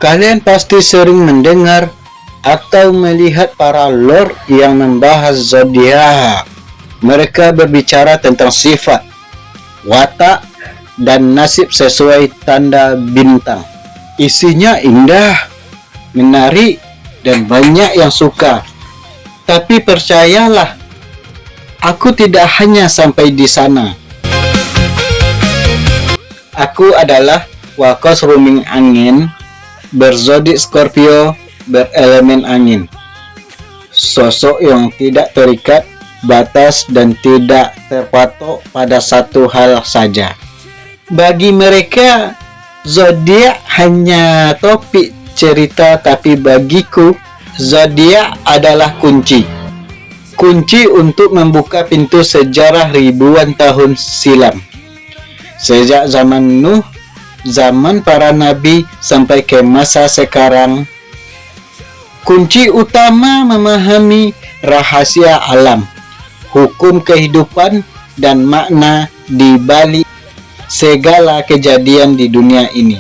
Kalian pasti sering mendengar atau melihat para lord yang membahas zodiak. Mereka berbicara tentang sifat, watak, dan nasib sesuai tanda bintang. Isinya indah, menarik, dan banyak yang suka. Tapi percayalah, aku tidak hanya sampai di sana. Aku adalah Wakos Ruming Angin, berzodiak Scorpio, berelemen angin. Sosok yang tidak terikat batas dan tidak terpatok pada satu hal saja. Bagi mereka, zodiak hanya topik cerita, tapi bagiku, zodiak adalah kunci. Kunci untuk membuka pintu sejarah ribuan tahun silam. Sejak zaman Nuh, zaman para nabi, sampai ke masa sekarang, kunci utama memahami rahasia alam, hukum kehidupan, dan makna di balik segala kejadian di dunia ini.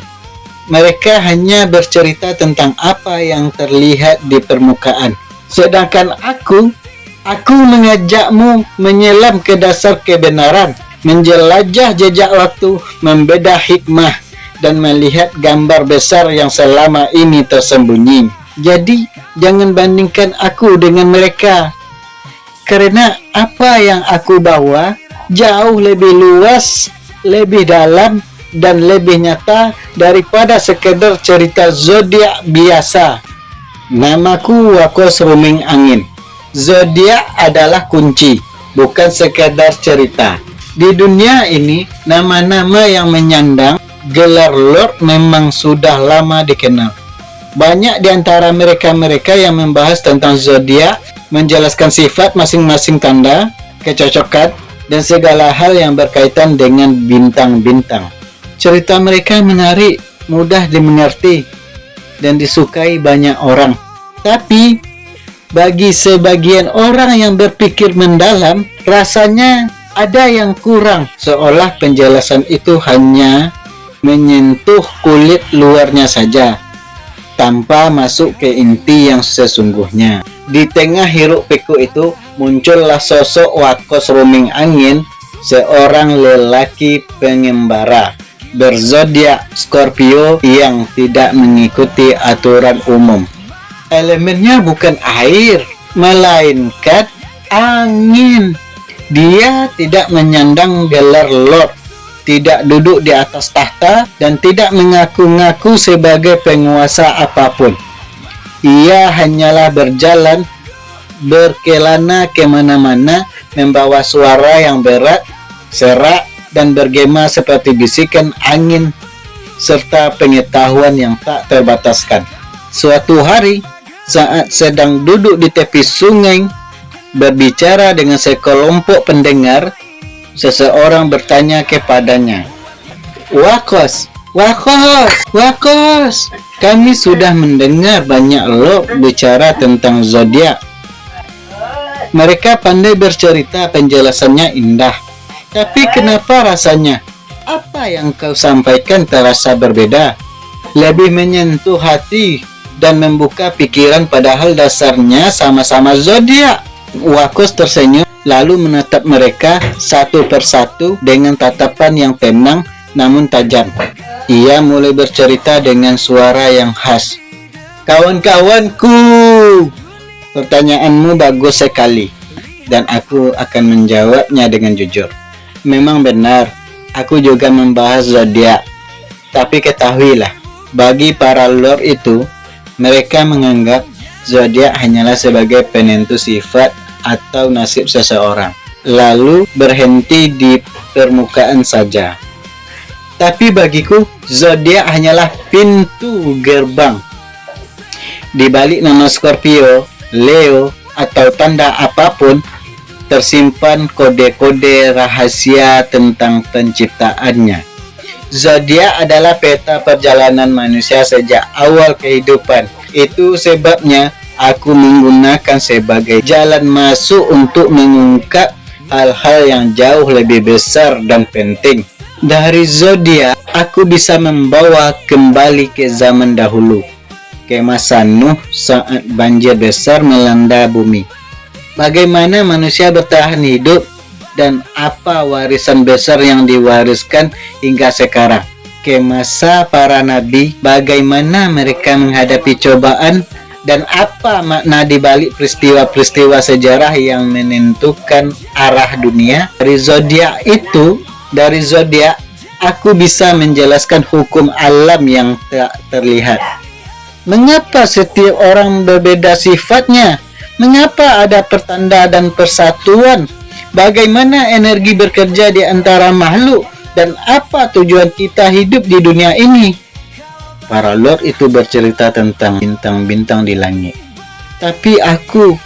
Mereka hanya bercerita tentang apa yang terlihat di permukaan. Sedangkan aku mengajakmu menyelam ke dasar kebenaran, menjelajah jejak waktu, membeda hikmah, dan melihat gambar besar yang selama ini tersembunyi. Jadi, jangan bandingkan aku dengan mereka. Karena apa yang aku bawa jauh lebih luas, lebih dalam, dan lebih nyata daripada sekedar cerita zodiak biasa. Namaku Wakos Ruming Angin. Zodiak adalah kunci, bukan sekedar cerita. Di dunia ini, nama-nama yang menyandang gelar lord memang sudah lama dikenal. Banyak di antara mereka yang membahas tentang zodiak, menjelaskan sifat masing-masing tanda, kecocokan, dan segala hal yang berkaitan dengan bintang-bintang. Cerita mereka menarik, mudah dimengerti, dan disukai banyak orang. Tapi, bagi sebagian orang yang berpikir mendalam, rasanya ada yang kurang, seolah penjelasan itu hanya menyentuh kulit luarnya saja, tanpa masuk ke inti yang sesungguhnya. Di tengah hiruk pikuk itu, muncullah sosok Wakos Ruming Angin, seorang lelaki pengembara, berzodiak Scorpio yang tidak mengikuti aturan umum. Elemennya bukan air, melainkan angin. Dia tidak menyandang gelar lord, tidak duduk di atas tahta, dan tidak mengaku-ngaku sebagai penguasa apapun. Ia hanyalah berjalan, berkelana kemana-mana, membawa suara yang berat, serak, dan bergema seperti bisikan angin, serta pengetahuan yang tak terbataskan. Suatu hari, saat sedang duduk di tepi sungai, berbicara dengan sekelompok pendengar, seseorang bertanya kepadanya, Wakos, kami sudah mendengar banyak lord bicara tentang zodiak. Mereka pandai bercerita, penjelasannya indah. Tapi kenapa rasanya apa yang kau sampaikan terasa berbeda, lebih menyentuh hati dan membuka pikiran, padahal dasarnya sama-sama zodiak? Wakos tersenyum, lalu menatap mereka satu persatu dengan tatapan yang tenang namun tajam. Ia mulai bercerita dengan suara yang khas. Kawan-kawanku, pertanyaanmu bagus sekali, dan aku akan menjawabnya dengan jujur. Memang benar, aku juga membahas zodiak. Tapi ketahuilah, bagi para lord itu, mereka menganggap zodiak hanyalah sebagai penentu sifat atau nasib seseorang, lalu berhenti di permukaan saja. Tapi bagiku, zodiak hanyalah pintu gerbang. Di balik nama Scorpio, Leo, atau tanda apapun, tersimpan kode-kode rahasia tentang penciptaannya. Zodiak adalah peta perjalanan manusia sejak awal kehidupan. Itu sebabnya aku menggunakan sebagai jalan masuk untuk mengungkap hal-hal yang jauh lebih besar dan penting. Dari zodiak, aku bisa membawa kembali ke zaman dahulu, Kisah Nuh saat banjir besar melanda bumi. Bagaimana manusia bertahan hidup dan apa warisan besar yang diwariskan hingga sekarang. Kisah para nabi, bagaimana mereka menghadapi cobaan dan apa makna di balik peristiwa-peristiwa sejarah yang menentukan arah dunia. Dari zodiak aku bisa menjelaskan hukum alam yang tak terlihat. Mengapa setiap orang berbeda sifatnya? Mengapa ada pertanda dan persatuan? Bagaimana energi bekerja di antara makhluk? Dan apa tujuan kita hidup di dunia ini? Para lord itu bercerita tentang bintang-bintang di langit. Tapi aku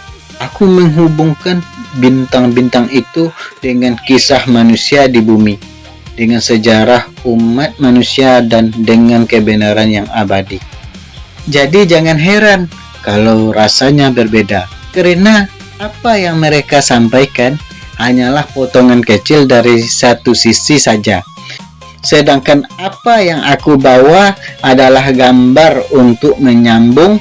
menghubungkan bintang-bintang itu dengan kisah manusia di bumi, dengan sejarah umat manusia dan dengan kebenaran yang abadi. Jadi jangan heran kalau rasanya berbeda, karena apa yang mereka sampaikan hanyalah potongan kecil dari satu sisi saja. Sedangkan apa yang aku bawa adalah gambar untuk menyambung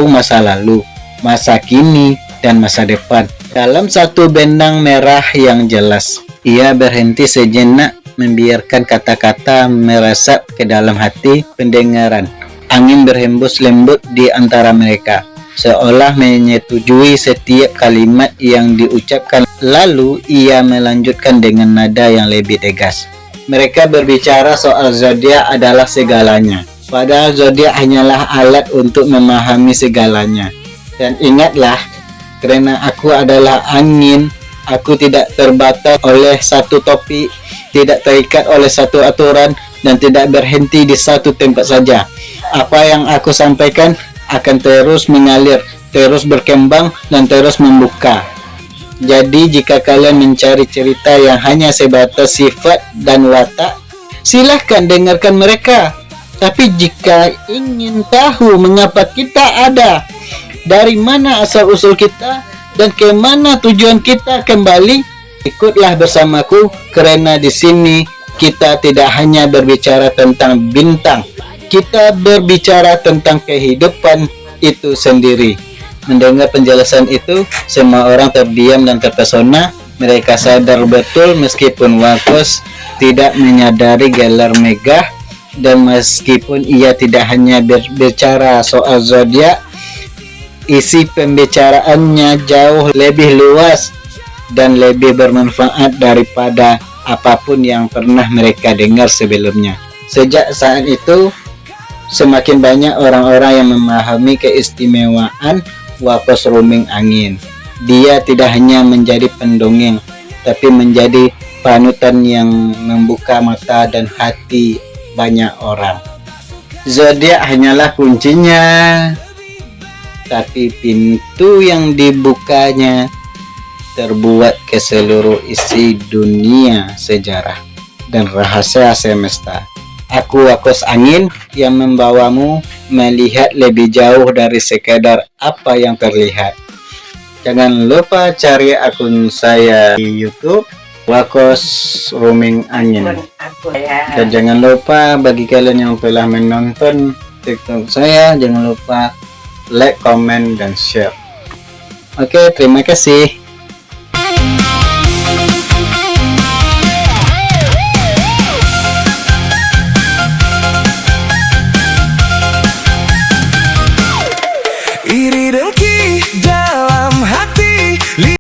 masa lalu, masa kini, dan masa depan dalam satu benang merah yang jelas. Ia berhenti sejenak, membiarkan kata-kata meresap ke dalam hati pendengaran. Angin berhembus lembut di antara mereka, seolah menyetujui setiap kalimat yang diucapkan. Lalu ia melanjutkan dengan nada yang lebih tegas. Mereka berbicara soal zodiak adalah segalanya, padahal zodiak hanyalah alat untuk memahami segalanya. Dan ingatlah, karena aku adalah angin, aku tidak terbatas oleh satu topik, tidak terikat oleh satu aturan, dan tidak berhenti di satu tempat saja. Apa yang aku sampaikan akan terus mengalir, terus berkembang, dan terus membuka. Jadi jika kalian mencari cerita yang hanya sebatas sifat dan watak, silahkan dengarkan mereka. Tapi jika ingin tahu mengapa kita ada, dari mana asal-usul kita, dan kemana tujuan kita kembali, ikutlah bersamaku, karena di sini kita tidak hanya berbicara tentang bintang, kita berbicara tentang kehidupan itu sendiri. Mendengar penjelasan itu, semua orang terdiam dan terpesona. Mereka sadar betul meskipun Wakos tidak menyadari gelar megah, dan meskipun ia tidak hanya berbicara soal zodiak, isi pembicaraannya jauh lebih luas dan lebih bermanfaat daripada apapun yang pernah mereka dengar sebelumnya. Sejak saat itu, semakin banyak orang-orang yang memahami keistimewaan Wakos Ruming Angin. Dia tidak hanya menjadi pendongeng, tapi menjadi panutan yang membuka mata dan hati banyak orang. Zodiak hanyalah kuncinya, tapi pintu yang dibukanya terbuat ke seluruh isi dunia sejarah dan rahasia semesta. Aku Wakos Angin yang membawamu melihat lebih jauh dari sekadar apa yang terlihat. Jangan lupa cari akun saya di YouTube, Wakos Ruming Angin. Dan jangan lupa bagi kalian yang telah menonton TikTok saya, jangan lupa like, comment, dan share. Oke, terima kasih.